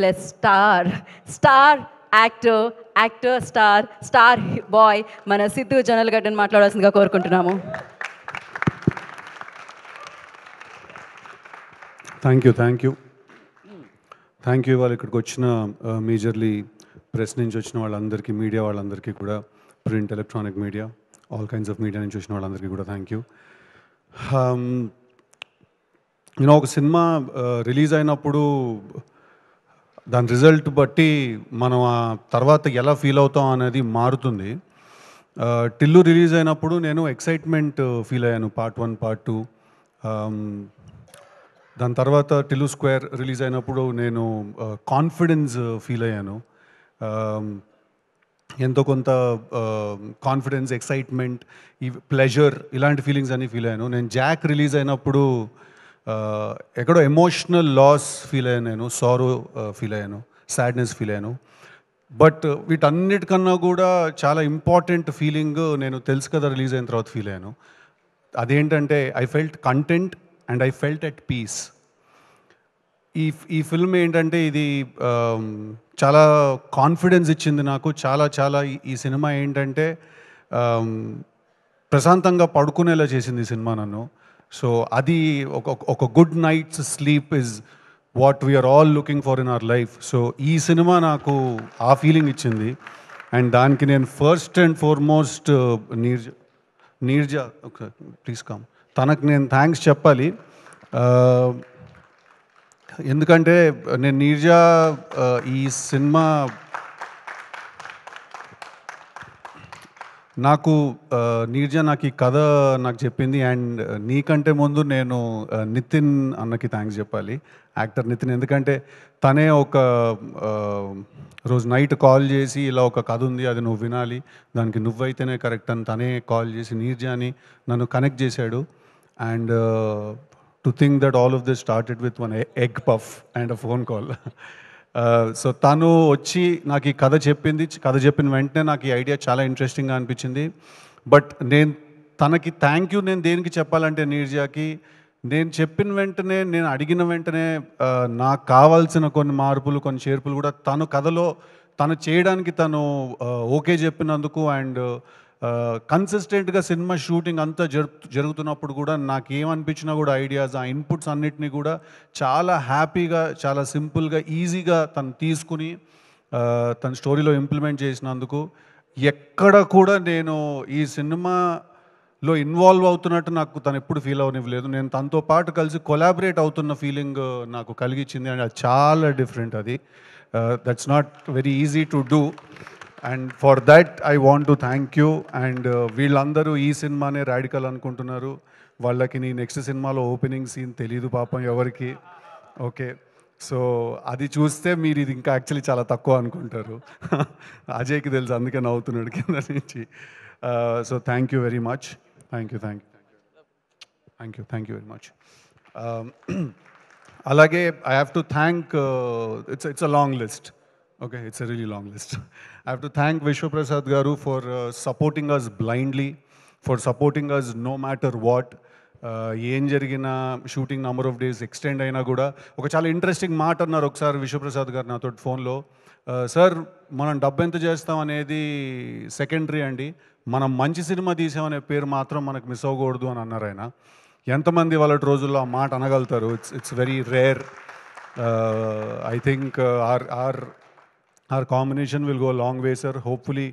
Plus star actor star boy మన సిద్ధు జొన్నలగడ్డని మాట్లాడాల్సిందిగా కోరుకుంటున్నాము. థ్యాంక్ యూ ఇవాళ ఇక్కడికి వచ్చిన మేజర్లీ ప్రెస్ నుంచి వచ్చిన వాళ్ళందరికీ, మీడియా వాళ్ళందరికీ కూడా, print, electronic media, all kinds of media నుంచి వచ్చిన వాళ్ళందరికీ కూడా థ్యాంక్ యూ. నేను ఒక సినిమా రిలీజ్ అయినప్పుడు దాని రిజల్ట్ బట్టి మనం ఆ తర్వాత ఎలా ఫీల్ అవుతాం అనేది మారుతుంది. టిల్లు రిలీజ్ అయినప్పుడు నేను ఎక్సైట్మెంట్ ఫీల్ అయ్యాను, పార్ట్ 1 పార్ట్ 2. దాని తర్వాత టిల్లు స్క్వేర్ రిలీజ్ అయినప్పుడు నేను కాన్ఫిడెన్స్ ఫీల్ అయ్యాను. ఎంతో కొంత కాన్ఫిడెన్స్, ఎక్సైట్మెంట్, ఈ ప్లెజర్, ఇలాంటి ఫీలింగ్స్ అన్నీ ఫీల్ అయ్యాను. నేను జాక్ రిలీజ్ అయినప్పుడు ఎక్కడో ఎమోషనల్ లాస్ ఫీల్ అయ్యాను, నేను సారో ఫీల్ అయ్యాను, సాడ్నెస్ ఫీల్ అయ్యాను. బట్ వీటన్నిటికన్నా కూడా చాలా ఇంపార్టెంట్ ఫీలింగ్ నేను తెలుసు కదా రిలీజ్ అయిన తర్వాత ఫీల్ అయ్యాను. అదేంటంటే I felt content and I felt at peace. ఈ ఫిల్మ్ ఏంటంటే ఇది చాలా కాన్ఫిడెన్స్ ఇచ్చింది నాకు. చాలా ఈ సినిమా ఏంటంటే ప్రశాంతంగా పడుకునేలా చేసింది ఈ సినిమా నన్ను. సో అది ఒక good night's sleep is what we're all looking for in our life. So ఈ సినిమా నాకు ఆ ఫీలింగ్ ఇచ్చింది. అండ్ దానికి నేను first and foremost Neerja please come, తనకు నేను థ్యాంక్స్ చెప్పాలి. ఎందుకంటే నేను నీర్జా ఈ సినిమా నీర్జా నాకు ఈ కథ నాకు చెప్పింది. అండ్ నీకంటే ముందు నేను నితిన్ అన్నకి థ్యాంక్స్ చెప్పాలి, యాక్టర్ నితిన్. ఎందుకంటే తనే ఒక రోజు నైట్ కాల్ చేసి ఇలా ఒక కథ ఉంది, అది నువ్వు వినాలి, దానికి నువ్వైతేనే కరెక్ట్ అని తనే కాల్ చేసి నీర్జాని నన్ను కనెక్ట్ చేశాడు. And to think that all of this started with one egg puff and a phone call. So తను వచ్చి నాకు ఈ కథ చెప్పింది. కథ చెప్పిన వెంటనే నాకు ఈ ఐడియా చాలా ఇంట్రెస్టింగ్గా అనిపించింది. బట్ నేను తనకి థ్యాంక్ యూ నేను దేనికి చెప్పాలంటే, నీర్జాకి నేను చెప్పిన వెంటనే, నేను అడిగిన వెంటనే నాకు కావాల్సిన కొన్ని మార్పులు, కొన్ని చేర్పులు కూడా తను కథలో తను చేయడానికి తను ఓకే చెప్పినందుకు. అండ్ కన్సిస్టెంట్గా సినిమా షూటింగ్ అంతా జరుగుతున్నప్పుడు కూడా నాకు ఏమనిపించినా కూడా ఐడియాస్, ఆ ఇన్పుట్స్ అన్నిటినీ కూడా చాలా హ్యాపీగా, చాలా సింపుల్గా, ఈజీగా తను తీసుకుని తన స్టోరీలో ఇంప్లిమెంట్ చేసినందుకు ఎక్కడ కూడా నేను ఈ సినిమాలో ఇన్వాల్వ్ అవుతున్నట్టు నాకు తను ఎప్పుడు ఫీల్ అవనివ్వలేదు. నేను తనతో పాటు కలిసి కొలాబరేట్ అవుతున్న ఫీలింగ్ నాకు కలిగించింది. అండ్ అది చాలా డిఫరెంట్. అది that's not very easy to do. And for that I want to thank you. And వీళ్ళందరూ ఈ సినిమానే రాడికల్ అనుకుంటున్నారు. వాళ్ళకి నీ నెక్స్ట్ సినిమాలో ఓపెనింగ్ సీన్ తెలీదు పాపం ఎవరికి. ఓకే, సో అది చూస్తే మీరు ఇది ఇంకా యాక్చువల్లీ చాలా తక్కువ అనుకుంటారు. అజయ్కి తెలుసు, అందుకే నవ్వుతున్నాడు కింద నుంచి. So thank you very much. Thank you very much. అలాగే I have to thank, it's a long list. Okay, it's a really long list. I have to thank Vishwa Prasad Garu for supporting us blindly, for supporting us no matter what. ఏం జరిగినా shooting number of days extend అయినా కూడా ఒక చాలా interesting మాట అన్నారు ఒకసారి విశ్వప్రసాద్ గారు నాతో ఫోన్లో. సార్, మనం డబ్బు ఎంత చేస్తాం అనేది సెకండరీ అండి, మనం మంచి సినిమా తీసామనే పేరు మాత్రం మనకు మిస్ అవ్వకూడదు అని అన్నారు ఆయన. ఎంతమంది వాళ్ళ రోజుల్లో ఆ మాట అనగలుగుతారు? It's very rare. I think our combination will go a long way, sir. Hopefully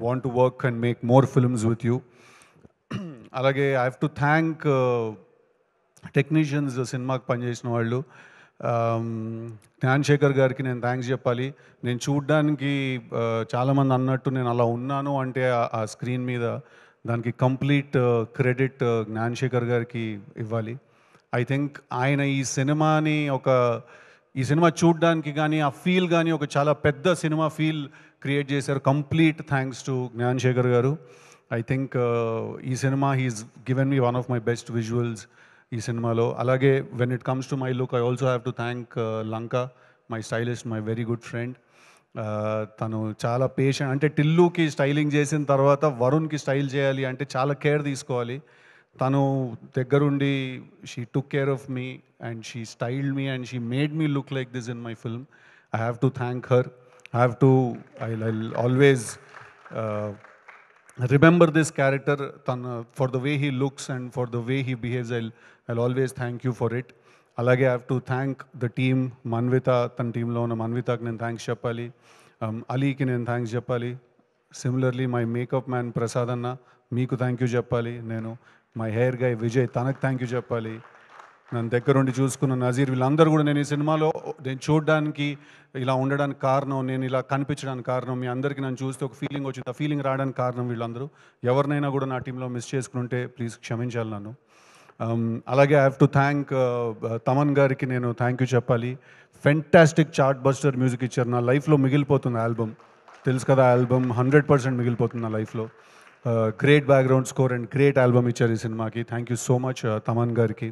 want to work and make more films with you. Alage I have to thank technicians, సినిమాకి పనిచేసిన వాళ్ళు. జ్ఞాన్శేఖర్ గారికి నేను థ్యాంక్స్ చెప్పాలి. నేను చూడ్డానికి చాలామంది అన్నట్టు నేను అలా ఉన్నాను అంటే ఆ స్క్రీన్ మీద దానికి కంప్లీట్ క్రెడిట్ జ్ఞాన్శేఖర్ గారికి ఇవ్వాలి. ఐ థింక్ ఆయన ఈ సినిమా చూడ్డానికి కానీ ఆ ఫీల్ కానీ ఒక చాలా పెద్ద సినిమా ఫీల్ క్రియేట్ చేశారు. కంప్లీట్ థ్యాంక్స్ టు జ్ఞాన్శేఖర్ గారు. ఐ థింక్ ఈ cinema he's given me one of my best visuals ఈ సినిమాలో. అలాగే when it comes to my look, I also have to thank Lanka, my stylist, my very good friend. తను చాలా patient. అంటే టిల్లుకి styling చేసిన తర్వాత వరుణ్కి style చేయాలి అంటే చాలా కేర్ తీసుకోవాలి. తను దగ్గరుండి she took care of me and she styled me and she made me look like this in my film. I have to thank her. I'll always remember this character for the way he looks and for the way he behaves. I'll always thank you for it. అలాగే I have to thank the team. Manvitha, తన టీంలో ఉన్న మన్వితకి నేను thanks చెప్పాలి. అలీకి నేను thanks చెప్పాలి. Similarly my makeup man Prasad అన్న, మీకు థ్యాంక్ యూ చెప్పాలి. నేను మై హెయిర్ గై విజయ్, తనకు థ్యాంక్ యూ చెప్పాలి. నన్ను దగ్గరుండి చూసుకున్న నజీర్, వీళ్ళందరూ కూడా నేను ఈ సినిమాలో నేను చూడడానికి ఇలా ఉండడానికి కారణం, నేను ఇలా కనిపించడానికి కారణం, మీ అందరికీ నన్ను చూస్తే ఒక ఫీలింగ్ వచ్చింది. ఆ ఫీలింగ్ రావడానికి కారణం వీళ్ళందరూ. ఎవరినైనా కూడా నా టీంలో మిస్ చేసుకుంటే ప్లీజ్ క్షమించాలి నన్ను. అలాగే I have to thank Thaman గారికి నేను థ్యాంక్ యూ చెప్పాలి. ఫెంటాస్టిక్ చార్ట్ బస్టర్ మ్యూజిక్ ఇచ్చారు. నా లైఫ్లో మిగిలిపోతుంది ఆల్బమ్, తెలుసు కదా, ఆల్బమ్ 100% మిగిలిపోతుంది నా లైఫ్లో. Great background score and great album ఇచ్చారు ఈ సినిమాకి. Thank you so much Thaman గారికి.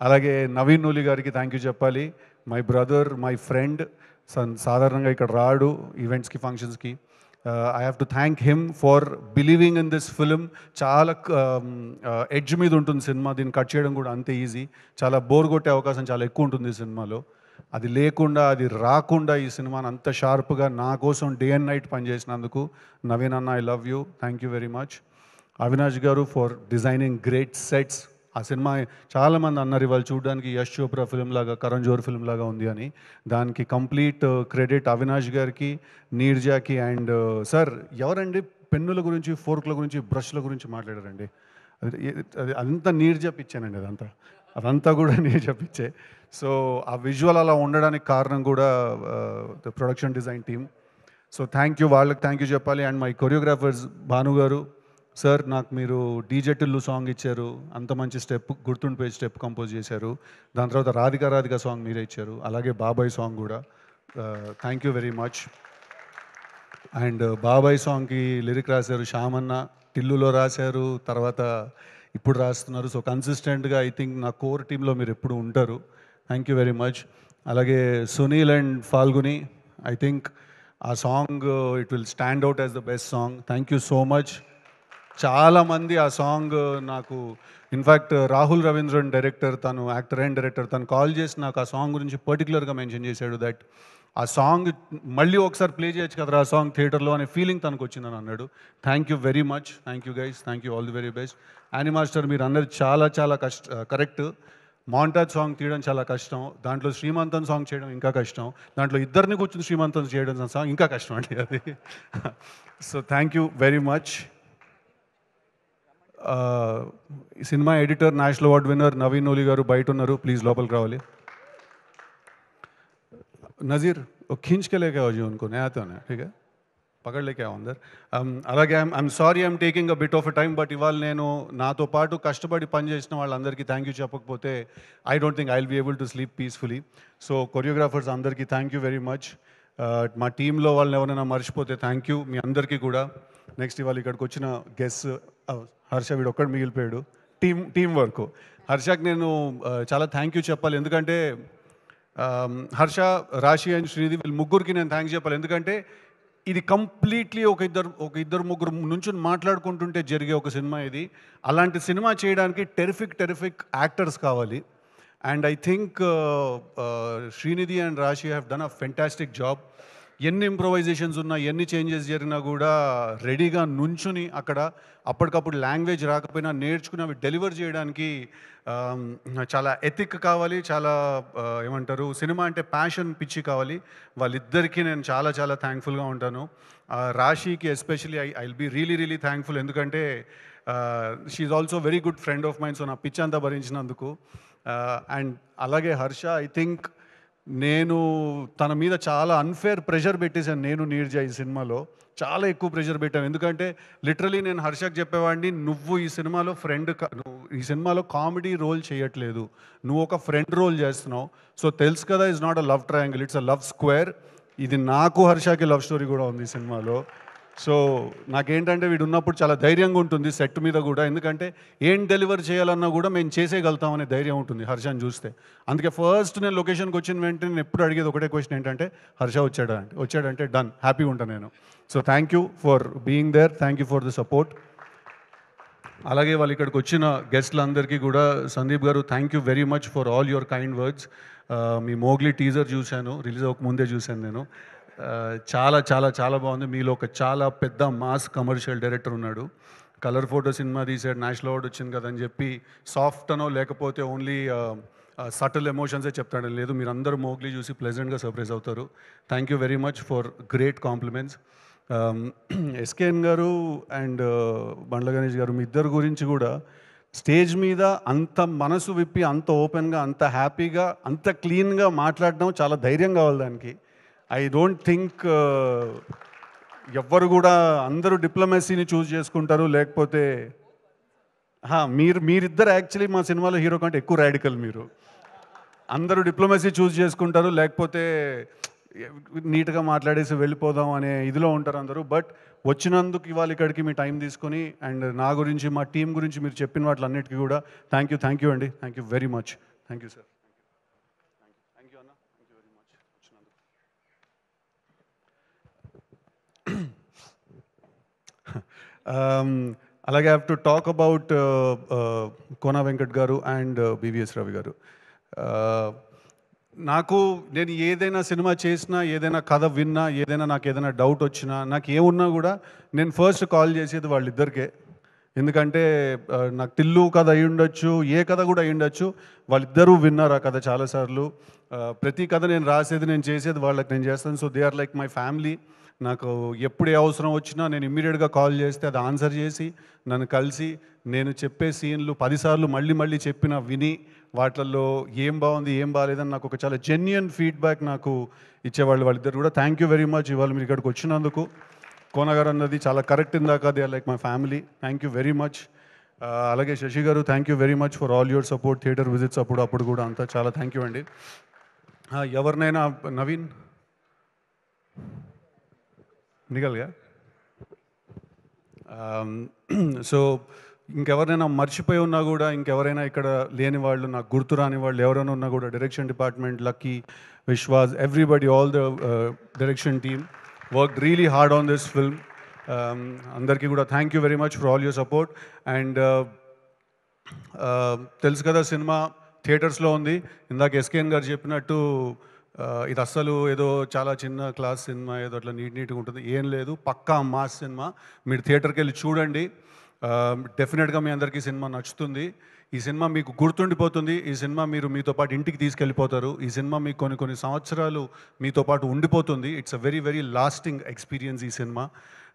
అలాగే నవీన్ నూలి గారికి థ్యాంక్ యూ చెప్పాలి. My brother, my friend. సాధారణంగా ఇక్కడ రాడు ఈవెంట్స్కి, ఫంక్షన్స్కి. I have to thank him for believing in this film. చాలా ఎడ్జ్ మీద ఉంటుంది సినిమా, దీన్ని కట్ చేయడం కూడా అంతే ఈజీ. చాలా బోర్ కొట్టే అవకాశం చాలా ఎక్కువ ఉంటుంది ఈ సినిమాలో. అది లేకుండా, అది రాకుండా ఈ సినిమాని అంత షార్ప్గా నా కోసం డే అండ్ నైట్ పనిచేసినందుకు నవీన్ అన్న, I love you, thank you very much. Avinash గారు ఫర్ డిజైనింగ్ గ్రేట్ సెట్స్. ఆ సినిమా చాలామంది అన్నారు ఇవాళ చూడడానికి యష్ చోప్రా ఫిల్మ్ లాగా, కరణ్ జోహర్ ఫిల్మ్ లాగా ఉంది అని. దానికి కంప్లీట్ క్రెడిట్ అవినాష్ గారికి, నీర్జాకి. అండ్ సార్, ఎవరండి పెన్నుల గురించి, ఫోర్క్ల గురించి, బ్రష్ల గురించి మాట్లాడారండి? అది అంతా నీర్జా పిచ్చానండి. అదంతా కూడా నీర్జా పిచ్చే. సో ఆ విజువల్ అలా ఉండడానికి కారణం కూడా the production design team. So thank you, వాళ్ళకి థ్యాంక్ యూ చెప్పాలి. అండ్ మై కొరియోగ్రాఫర్స్ భాను గారు, సార్ నాకు మీరు డీజే టిల్లు సాంగ్ ఇచ్చారు, అంత మంచి స్టెప్, గుర్తుండిపోయే స్టెప్ కంపోజ్ చేశారు. దాని తర్వాత రాధికా సాంగ్ మీరే ఇచ్చారు, అలాగే బాబాయ్ సాంగ్ కూడా. Thank you very much. And బాబాయ్ సాంగ్కి లిరిక్ రాశారు శ్యామన్న, టిల్లులో రాశారు, తర్వాత ఇప్పుడు రాస్తున్నారు. సో కన్సిస్టెంట్గా ఐ థింక్ నా కోర్ టీంలో మీరు ఎప్పుడు ఉంటారు. Thank you very much. అలాగే Sunil and Falguni, I think ఆ song it will stand out as the best song. Thank you so much. చాలామంది ఆ సాంగ్ నాకు, ఇన్ఫ్యాక్ట్ రాహుల్ రవీంద్రన్ డైరెక్టర్, తను యాక్టర్ అండ్ డైరెక్టర్, తను కాల్ చేసి నాకు ఆ సాంగ్ గురించి పర్టికులర్గా మెన్షన్ చేశాడు. దట్ ఆ సాంగ్ మళ్ళీ ఒకసారి ప్లే చేయొచ్చు కదా ఆ సాంగ్ థియేటర్లో అనే ఫీలింగ్ తనకు వచ్చిందని అన్నాడు. Thank you very much. Thank you guys, thank you, all the very best. Annie Master, మీరు అన్నది చాలా చాలా కరెక్ట్. మాంటాజ్ సాంగ్ తీయడం చాలా కష్టం, దాంట్లో శ్రీమంతం సాంగ్ చేయడం ఇంకా కష్టం, దాంట్లో ఇద్దరిని కూర్చుని శ్రీమంతం చేయడం సాంగ్ ఇంకా కష్టం అండి అది. So thank you very much. Cinema editor, national award winner Naveen Nooli గారు బయట ఉన్నారు, ప్లీజ్ లోపలికి రావాలి. नज़ीर वो खींच के लेके आओ जी उनको, नहीं आते होने, ठीक है, పకడ్ లేకే అందరు. అలాగే I'm sorry I'm taking a bit of a time, but ఇవాళ నేను నాతో పాటు కష్టపడి పనిచేసిన వాళ్ళందరికీ థ్యాంక్ యూ చెప్పకపోతే I don't think I will be able to sleep peacefully. So choreographers అందరికీ థ్యాంక్ యూ వెరీ మచ్. మా టీంలో వాళ్ళని ఎవరైనా మర్చిపోతే థ్యాంక్ యూ మీ అందరికీ కూడా. నెక్స్ట్ ఇవాళ ఇక్కడికి వచ్చిన గెస్ట్ హర్ష, వీడు ఒక్కడు మిగిలిపోయాడు. టీం వర్క్ హర్షకి నేను చాలా థ్యాంక్ యూ చెప్పాలి. ఎందుకంటే హర్ష, రాశి అండ్ శ్రీది వీళ్ళు ముగ్గురికి నేను థ్యాంక్స్ చెప్పాలి. ఎందుకంటే ఇది కంప్లీట్లీ ఒక ఇద్దరు ముగ్గురు నుంచి మాట్లాడుకుంటుంటే జరిగే ఒక సినిమా ఇది. అలాంటి సినిమా చేయడానికి టెరిఫిక్ యాక్టర్స్ కావాలి. And I think Srinidhi and Raashi have done a fantastic job. ఎన్ని ఇంప్రొవైజేషన్స్ ఉన్నా, ఎన్ని చేంజెస్ జరిగినా కూడా రెడీగా నుంచుని అక్కడ అప్పటికప్పుడు లాంగ్వేజ్ రాకపోయినా నేర్చుకుని అవి డెలివర్ చేయడానికి చాలా ఎథిక్ కావాలి, చాలా ఏమంటారు, సినిమా అంటే ప్యాషన్, పిచ్చి కావాలి. వాళ్ళిద్దరికీ నేను చాలా చాలా థ్యాంక్ఫుల్గా ఉంటాను. రాశికి especially I will be really thankful. ఎందుకంటే she also very good friend of mind. So నా పిచ్ అంతా భరించినందుకు. అండ్ అలాగే హర్ష, ఐ థింక్ నేను తన మీద చాలా అన్ఫేర్ ప్రెషర్ పెట్టేశాను. నేను నీర్జా ఈ సినిమాలో చాలా ఎక్కువ ప్రెషర్ పెట్టాను. ఎందుకంటే లిటరలీ నేను హర్షకి చెప్పేవాడిని, నువ్వు ఈ సినిమాలో నువ్వు ఈ సినిమాలో కామెడీ రోల్ చేయట్లేదు, నువ్వు ఒక ఫ్రెండ్ రోల్ చేస్తున్నావు. సో తెలుసు కదా, it's not a love triangle, it's a love square. ఇది నాకు హర్షకి లవ్ స్టోరీ కూడా ఉంది ఈ సినిమాలో. సో నాకేంటంటే వీడు ఉన్నప్పుడు చాలా ధైర్యంగా ఉంటుంది సెట్ మీద కూడా. ఎందుకంటే ఏం డెలివర్ చేయాలన్నా కూడా మేము చేసేయగలుగుతామనే ధైర్యం ఉంటుంది హర్షని చూస్తే. అందుకే ఫస్ట్ నేను లొకేషన్కి వచ్చిన వెంటనే నేను ఎప్పుడు అడిగేది ఒకటే క్వశ్చన్ ఏంటంటే, హర్ష వచ్చాడంటే డన్, హ్యాపీగా ఉంటాను నేను. So thank you for being there, thank you for the support. అలాగే వాళ్ళు ఇక్కడికి వచ్చిన గెస్ట్లందరికీ కూడా Sandeep garu thank you very much for all your kind words. మీ మోగ్లీ టీజర్ చూశాను, రిలీజ్ అవ్వక ముందే చూశాను నేను. చాలా చాలా చాలా బాగుంది. మీలో ఒక చాలా పెద్ద మాస్ కమర్షియల్ డైరెక్టర్ ఉన్నాడు. కలర్ ఫోటో సినిమా తీసాడు, నేషనల్ అవార్డు వచ్చింది కదా అని చెప్పి సాఫ్ట్ అనో లేకపోతే ఓన్లీ సటిల్ ఎమోషన్సే చెప్తాడని లేదు. మీరు అందరూ మోగ్లీ చూసి ప్లెజెంట్గా సర్ప్రైజ్ అవుతారు. Thank you very much for great compliments. SKN గారు అండ్ బండ్ల గణేష్ గారు, మీ ఇద్దరు గురించి కూడా స్టేజ్ మీద అంత మనసు విప్పి, అంత ఓపెన్గా, అంత హ్యాపీగా, అంత క్లీన్గా మాట్లాడడం చాలా ధైర్యం కావాలి దానికి. ఐ డోంట్ థింక్ ఎవ్వరు కూడా, అందరూ డిప్లొమసీని చూస్ చేసుకుంటారు, లేకపోతే మీరిద్దరు యాక్చువల్లీ మా సినిమాలో హీరో కంటే ఎక్కువ రాడికల్. మీరు అందరూ డిప్లొమసీ చూస్ చేసుకుంటారు, లేకపోతే నీట్గా మాట్లాడేసి వెళ్ళిపోదాం అనే ఇదిలో ఉంటారు అందరూ. బట్ వచ్చినందుకు ఇవాళ ఇక్కడికి మీ టైం తీసుకొని అండ్ నా గురించి, మా టీం గురించి మీరు చెప్పిన వాటిలన్నిటికీ కూడా థ్యాంక్ యూ అండి. Thank you very much. Thank you sir. Thank you అన్న. థ్యాంక్ యూ వెరీ మచ్ వచ్చినందుకు. అలాగే have to talk about Kona Venkat గారు అండ్ బివిఎస్ రవి గారు. నేను ఏదైనా సినిమా చేసినా, ఏదైనా కథ విన్నా, ఏదైనా నాకు ఏదైనా డౌట్ వచ్చినా, నాకు ఏమున్నా కూడా నేను ఫస్ట్ కాల్ చేసేది వాళ్ళిద్దరికే. ఎందుకంటే నాకు టిల్లు కథ అయి ఉండొచ్చు, ఏ కథ కూడా అయి ఉండొచ్చు, వాళ్ళిద్దరూ విన్నారు ఆ కథ చాలాసార్లు. ప్రతి కథ నేను రాసేది, నేను చేసేది వాళ్ళకి నేను చేస్తాను. So they are like my family. నాకు ఎప్పుడు ఏ అవసరం వచ్చినా నేను ఇమ్మీడియట్గా కాల్ చేస్తే అది ఆన్సర్ చేసి, నన్ను కలిసి, నేను చెప్పే సీన్లు 10 సార్లు మళ్ళీ మళ్ళీ చెప్పిన విని, వాటిల్లో ఏం బాగుంది ఏం బాగాలేదని నాకు ఒక చాలా జెన్యున్ ఫీడ్బ్యాక్ నాకు ఇచ్చేవాళ్ళు వాళ్ళిద్దరు కూడా. థ్యాంక్ యూ వెరీ మచ్ ఇవాళ మీరు ఇక్కడికి వచ్చినందుకు. కోన గారు అన్నది చాలా కరెక్ట్. ఇందాక they are like my family. Thank you very much. అలాగే Shashi garu, thank you very much for all your support, theatre visits అప్పుడు కూడా అంతా చాలా థ్యాంక్ యూ అండి. ఎవరినైనా నవీన్ నిగల్గా సో ఇంకెవరైనా మర్చిపోయి ఉన్నా కూడా, ఇంకెవరైనా ఇక్కడ లేని వాళ్ళు, నాకు గుర్తు రాని వాళ్ళు ఎవరైనా ఉన్నా కూడా, direction department, lucky, Vishwas, everybody, all the direction team work really hard on this film. అందరికీ కూడా thank you very much for all your support. And తెలుసు కదా, సినిమా థియేటర్స్లో ఉంది. ఇందాక ఎస్కేఎన్ గారు చెప్పినట్టు ఇది అస్సలు ఏదో చాలా చిన్న క్లాస్ సినిమా, ఏదో అట్లా నీట్గా ఉంటుంది, ఏం లేదు. పక్కా మాస్ సినిమా. మీరు థియేటర్కి వెళ్ళి చూడండి. డెఫినెట్గా మీ అందరికీ సినిమా నచ్చుతుంది. ఈ సినిమా మీకు గుర్తుండిపోతుంది. ఈ సినిమా మీరు మీతో పాటు ఇంటికి తీసుకెళ్ళిపోతారు. ఈ సినిమా మీకు కొన్ని సంవత్సరాలు మీతో పాటు ఉండిపోతుంది. It's a very very lasting experience ఈ సినిమా.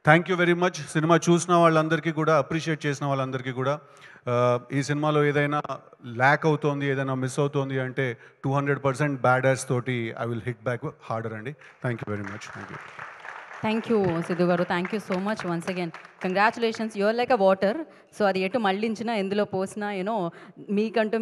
Thank you very much. సినిమా చూసిన వాళ్ళందరికీ కూడా, అప్రిషియేట్ చేసిన వాళ్ళందరికీ కూడా. ఈ సినిమాలో ఏదైనా ల్యాక్ అవుతోంది, ఏదైనా మిస్ అవుతోంది అంటే 200% బ్యాడ్ యాస్ తోటి I will hit back harder అండి. Thank you very much. Thank you. Thank you Siddhu గారు. Thank you so much once again. Congratulations. Your like a water. So అది ఎటు మళ్ళించినా, ఎందులో పోసినా, మీకంటూ